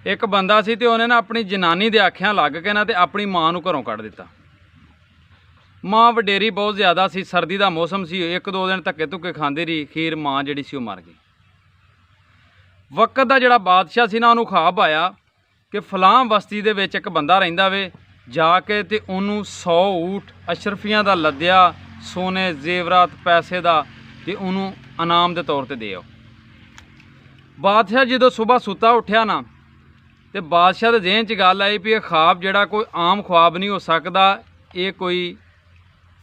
एक बंदा सी ते उन्हें ना अपनी जनानी दे आखियां लग के ना ते अपनी मां नूं घरों कढ़ दिता। मां वडेरी बहुत ज़्यादा सी, सर्दी का मौसम सी, एक दो दिन धक्के धुक्के खांदी रही, खीर मां जिहड़ी सी मर गई। वक्त का जिहड़ा बादशाह सी ना उन्होंने ख्वाब आया कि फलां बस्ती दे विच एक बंदा रहिंदा वे, जाके ते उन्होंने 100 ऊठ अशरफियां दा लद्या सोने जेवरात पैसे दा ते उन्होंने इनाम के तौर पर दे आओ। बादशाह जो सुबह सुता उठ्या ना तो बादशाह के जहन च गल आई भी यह ख्वाब जिहड़ा कोई आम ख्वाब नहीं हो सकता, ये कोई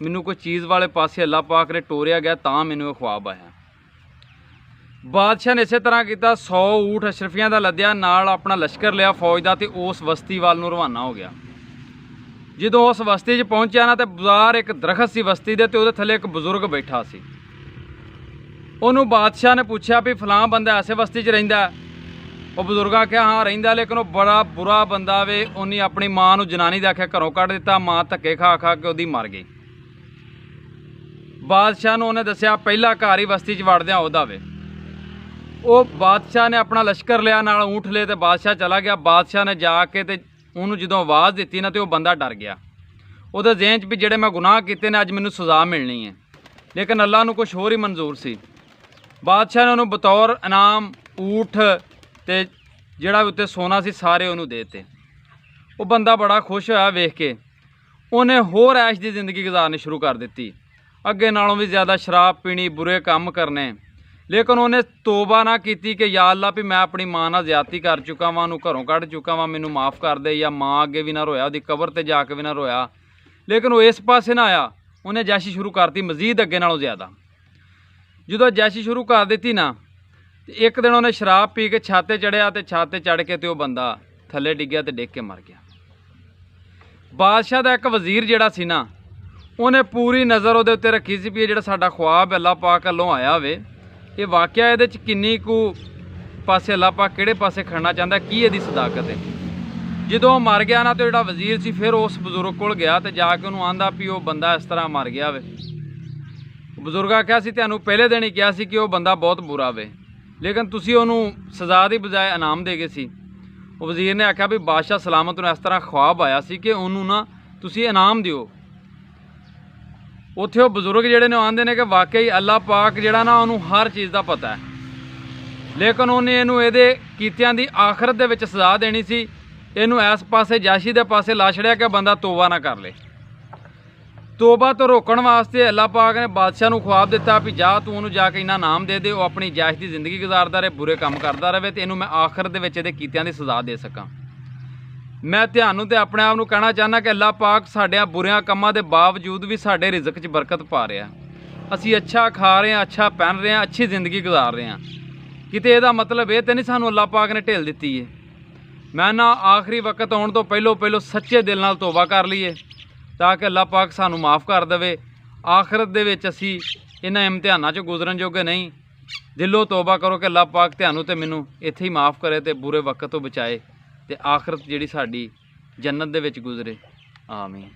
मैनू कोई चीज़ वाले पासे अल्लाह पाक ने टोरिया गया तां मैनू यह ख्वाब आया। बादशाह ने इस तरह किया, 100 ऊठ अशरफियां का लद्या नाल अपना लश्कर लिया फौज का, तो उस बस्ती वाल नूं रवाना हो गया। जो उस बस्ती च पहुंचा ना तो बाहर एक दरखत सी बस्ती दे, तो थले एक बजुर्ग बैठा सी। उन्होंने बादशाह ने पूछा भी फलां बंदा ऐसे बस्ती च रहिंदा? वो बजुर्ग आख्या हाँ रहिंदा, लेकिन वो बड़ा बुरा बंदा वे, उन्हें अपनी मां नूं जनानी दे आख्या घरों कढ़ दिता, मां धक्के खा खा के उहदी मर गई। बादशाह नूं उन्हें दस्या पहला घर ही बस्ती च वड़दियां उहदा वे। वो बादशाह ने अपना लश्कर लिया नाल ऊँठ ले तो बादशाह चला गया। बादशाह ने जाके ते उन्होंने जो आवाज़ दी ना तो वह बंदा डर गया। उहदे जहन च भी जिहड़े मैं गुनाह किए ने अज मैनू सज़ा मिलनी है, लेकिन अल्लाह नूं कुछ होर ही मंजूर सी। बादशाह ने उन्होंने बतौर इनाम ऊठ ते जिहड़ा उत्ते सोना सी सारे उन्होंने देते। वो बंदा बड़ा खुश होया वेख के, उन्हें होर ऐश की जिंदगी गुजारनी शुरू कर दी, अगे नालों भी ज़्यादा शराब पीनी, बुरे काम करने। लेकिन उन्हें तोबा ना की कि या अल्लाह भी मैं अपनी मां नाल ज़्यादती कर चुका वां, उन्होंने घरों कढ़ चुका वां, मैनू माफ़ कर दे। या मां अगे भी ना रोया, उसकी कबर ते जाके भी ना रोया, लेकिन वो इस पासे ना आया, उन्हें जैशी शुरू करती मजीद अगे नालों ज़्यादा। जो जैशी शुरू कर दी ना, एक दिन उन्हें शराब पी के छाते चढ़िया, तो छाते चढ़ के तो बंदा थले डिग्या तो डिग के मर गया। बादशाह का एक वजीर जिहड़ा सी ना, उन्हें पूरी नज़र उहदे उत्ते रखी सी भी जिहड़ा साडा ख्वाब अल्लाह पाक अल्लों आया वे, ये वाकया ये किन्नी कु पासे अल्लाह पाक किहड़े पासे खड़ना चाहता, की इहदी सदाकत है। जो मर गया ना तो जिहड़ा वजीर सी फिर उस बजुर्ग कोल गया तो जाके उन्होंने आंदा भी वो बंदा इस तरह मर गया वे। बजुर्ग आख्या सी तुहानूं पहले दिन ही कहा सी कि वह बंदा बहुत बुरा वे, लेकिन तुसीं उन्होंने सज़ा की बजाय इनाम दे गए सी। वजीर ने आख्या भी बादशाह सलामत नूं इस तरह ख्वाब आया सी कि उन्होंने ना तुसीं इनाम दिओ। उत्थे वो बजुर्ग जिहड़े ने आंदे ने कि वाकई अल्लाह पाक जिहड़ा ना उन्होंने हर चीज़ का पता है, लेकिन उन्हें इहनूं इहदे कीतियां दी आखरत दे विच सज़ा देनी सी। इहनूं इस पासे जाशी दे पासे ला छड़िया कि बंदा तोबा ना कर ले। तोबा तो रोकण वास्ते अल्लाह पाक ने बादशाह नूं ख्वाब दिता भी जा तू उन्होंने जाके इन्ना नाम दे दे, वो अपनी जायश की जिंदगी गुजारदा रहे, बुरे काम करता रहे, तो इनू मैं आखिर दे विच इहदे कीतियां दी सज़ा दे सकां। मैं तुहानूं ते अपने आप नूं कहना चाहना कि अल्लाह पाक साडियां बुरियां कामां दे बावजूद भी साडे रिज़क च बरकत पा रहा। असीं अच्छा खा रहे हैं, अच्छा पहन रहे हैं, अच्छी जिंदगी गुजार रहे हैं, किते इहदा मतलब ये तो नहीं सानूं अल्लाह पाक ने ढिल दित्ती है। मैं ना आखिरी वक्त आउण तो पहलों सच्चे दिल नाल तौबा कर लईए ताकि अल्लाह पाक सानू माफ़ कर देवे। आखिरत दे विच असीं इन्हां इम्तिहानां चों गुजरन जोगे नहीं। दिलों तौबा करो कि अल्लाह पाक तुहानूं ते मैनूं इत्थे ही माफ़ करे ते बुरे वक्त तो बचाए ते आखिरत जिहड़ी साडी जन्नत दे विच गुजरे। आमीन।